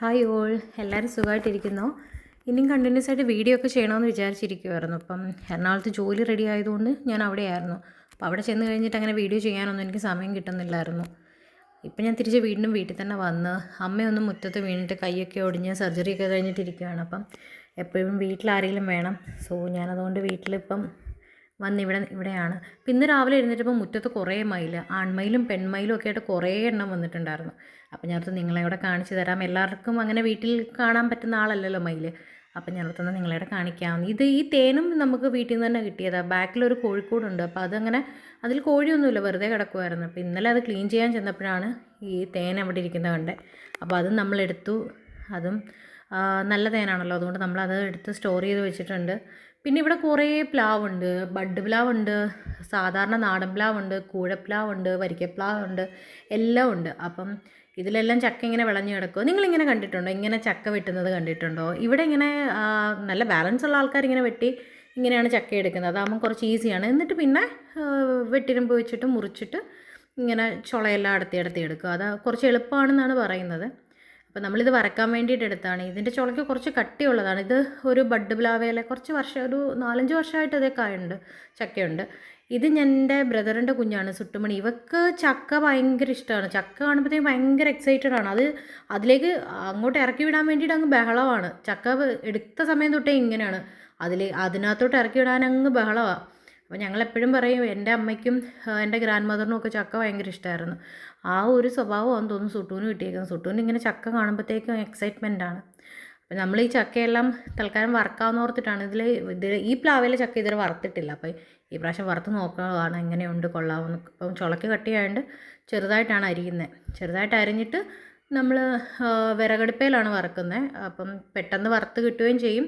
Hi all, എല്ലാവരും സുഖമായിട്ടിരിക്കുന്നോ? ഇനിയും കണ്ടിന്യൂസ് ആയിട്ട് വീഡിയോ ഒക്കെ ചെയ്യണമെന്ന് വിചാരിച്ചിരിക്കുമായിരുന്നു. അപ്പം എറണാകുളത്ത് ജോലി റെഡി ആയതുകൊണ്ട് ഞാൻ അവിടെയായിരുന്നു. അപ്പോൾ അവിടെ ചെന്ന് കഴിഞ്ഞിട്ട് അങ്ങനെ വീഡിയോ ചെയ്യാനൊന്നും എനിക്ക് സമയം കിട്ടുന്നില്ലായിരുന്നു. ഇപ്പം ഞാൻ തിരിച്ച് വീണ്ടും വീട്ടിൽ തന്നെ വന്ന് അമ്മയൊന്നും മുറ്റത്ത് വീണിട്ട് കൈയൊക്കെ ഒടിഞ്ഞ് സർജറിയൊക്കെ കഴിഞ്ഞിട്ടിരിക്കുകയാണ്. അപ്പം എപ്പോഴും വീട്ടിലാരെങ്കിലും വേണം. സോ ഞാനതുകൊണ്ട് വീട്ടിലിപ്പം വന്ന് ഇവിടെയാണ്. അപ്പം ഇന്ന് രാവിലെ എഴുന്നേറ്റപ്പോൾ മുറ്റത്ത് കുറേ മയിൽ, ആൺമയിലും പെൺമയിലും ഒക്കെ ആയിട്ട് കുറേ എണ്ണം വന്നിട്ടുണ്ടായിരുന്നു. അപ്പം ഞാനത് നിങ്ങളെ ഇവിടെ കാണിച്ചു തരാം. എല്ലാവർക്കും അങ്ങനെ വീട്ടിൽ കാണാൻ പറ്റുന്ന ആളല്ലല്ലോ മയിൽ. അപ്പം ഞാനത് നിങ്ങളെ ഇവിടെ കാണിക്കാം. ഈ തേനും നമുക്ക് വീട്ടിൽ നിന്ന് തന്നെ കിട്ടിയതാണ്. ബാക്കിലൊരു കോഴിക്കോടുണ്ട്. അപ്പോൾ അതങ്ങനെ അതിൽ കോഴിയൊന്നുമില്ല, വെറുതെ കിടക്കുമായിരുന്നു. അപ്പോൾ ഇന്നലെ അത് ക്ലീൻ ചെയ്യാൻ ചെന്നപ്പോഴാണ് ഈ തേൻ അവിടെ ഇരിക്കുന്നത് കണ്ടത്. അപ്പോൾ അതും നമ്മളെടുത്തു. അതും നല്ല തേനാണല്ലോ, അതുകൊണ്ട് നമ്മളത് എടുത്ത് സ്റ്റോർ ചെയ്ത് വെച്ചിട്ടുണ്ട്. പിന്നെ ഇവിടെ കുറേ പ്ലാവുണ്ട്. ബഡ് പ്ലാവുണ്ട്, സാധാരണ നാടൻ പ്ലാവുണ്ട്, കൂഴപ്ലാവുണ്ട്, വരിക്കപ്ലാവുണ്ട്, എല്ലാം ഉണ്ട്. അപ്പം ഇതിലെല്ലാം ചക്ക ഇങ്ങനെ വിളഞ്ഞു കിടക്കുമോ? നിങ്ങളിങ്ങനെ കണ്ടിട്ടുണ്ടോ? ഇങ്ങനെ ചക്ക വെട്ടുന്നത് കണ്ടിട്ടുണ്ടോ? ഇവിടെ ഇങ്ങനെ നല്ല ബാലൻസ് ഉള്ള ആൾക്കാർ ഇങ്ങനെ വെട്ടി ഇങ്ങനെയാണ് ചക്ക എടുക്കുന്നത്. അതാകുമ്പോൾ കുറച്ച് ഈസിയാണ്. എന്നിട്ട് പിന്നെ വെട്ടിരുമ്പ് വെച്ചിട്ട് മുറിച്ചിട്ട് ഇങ്ങനെ ചുളയെല്ലാം അടത്തി എടുക്കുക. അത് കുറച്ച് എളുപ്പമാണെന്നാണ് പറയുന്നത്. അപ്പോൾ നമ്മളിത് വറക്കാൻ വേണ്ടിയിട്ട് എടുത്താണ്. ഇതിൻ്റെ ചുളയ്ക്ക് കുറച്ച് കട്ടിയുള്ളതാണ്. ഇത് ഒരു ബഡ് പ്ലാവേലെ കുറച്ച് വർഷം, ഒരു 4-5 വർഷമായിട്ട് അതേ കായുണ്ട്, ചക്കയുണ്ട്. ഇത് എൻ്റെ ബ്രദറിൻ്റെ കുഞ്ഞാണ്, സുട്ടുമണി. ഇവക്ക് ചക്ക ഭയങ്കര ഇഷ്ടമാണ്. ചക്ക കാണുമ്പോഴത്തേക്കും ഭയങ്കര എക്സൈറ്റഡ് ആണ്. അതിലേക്ക് അങ്ങോട്ട് ഇറക്കി വിടാൻ വേണ്ടിയിട്ട് അങ്ങ് ബഹളമാണ്. ചക്ക എടുത്ത സമയം തൊട്ടേ ഇങ്ങനെയാണ്. അതിനകത്തോട്ട് ഇറക്കി വിടാൻ അങ്ങ് ബഹളമാണ്. അപ്പോൾ ഞങ്ങളെപ്പോഴും പറയും, എൻ്റെ അമ്മയ്ക്കും എൻ്റെ ഗ്രാൻഡ് മദറിനും ഒക്കെ ചക്ക ഭയങ്കര ഇഷ്ടമായിരുന്നു. ആ ഒരു സ്വഭാവമാണെന്ന് തോന്നുന്നു സുട്ടൂന് കിട്ടിയേക്കുന്നത്. സുട്ടൂന് ഇങ്ങനെ ചക്ക കാണുമ്പോഴത്തേക്കും എക്സൈറ്റ്മെൻറ്റാണ്. അപ്പോൾ നമ്മൾ ഈ ചക്കയെല്ലാം തൽക്കാലം വറക്കാമെന്ന് ഓർത്തിട്ടാണ്. ഈ പ്ലാവിലെ ചക്ക ഇതുവരെ വറുത്തിട്ടില്ല. അപ്പോൾ ഈ പ്രാവശ്യം വറുത്ത് നോക്കുകയാണ് എങ്ങനെയുണ്ട്, കൊള്ളാമെന്ന്. ഇപ്പം ചുളക്ക് കട്ടിയായതുകൊണ്ട് ചെറുതായിട്ടാണ് അരിയുന്നത്. ചെറുതായിട്ട് അരിഞ്ഞിട്ട് നമ്മൾ വിറകടുപ്പയിലാണ് വറുക്കുന്നത്. അപ്പം പെട്ടെന്ന് വറുത്ത് കിട്ടുകയും ചെയ്യും.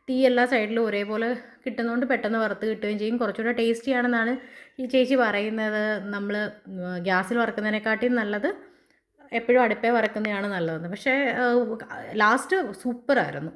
തീ എല്ലാ സൈഡിലും ഒരേപോലെ കിട്ടുന്നതുകൊണ്ട് പെട്ടെന്ന് വറുത്ത് കിട്ടുകയും ചെയ്യും. കുറച്ചുകൂടെ ടേസ്റ്റിയാണെന്നാണ് ഈ ചേച്ചി പറയുന്നത്. നമ്മൾ ഗ്യാസിൽ വറുക്കുന്നതിനെക്കാട്ടിയും നല്ലത് എപ്പോഴും അടുപ്പേ വറുക്കുന്നതാണ് നല്ലതെന്ന്. പക്ഷേ ലാസ്റ്റ് സൂപ്പറായിരുന്നു.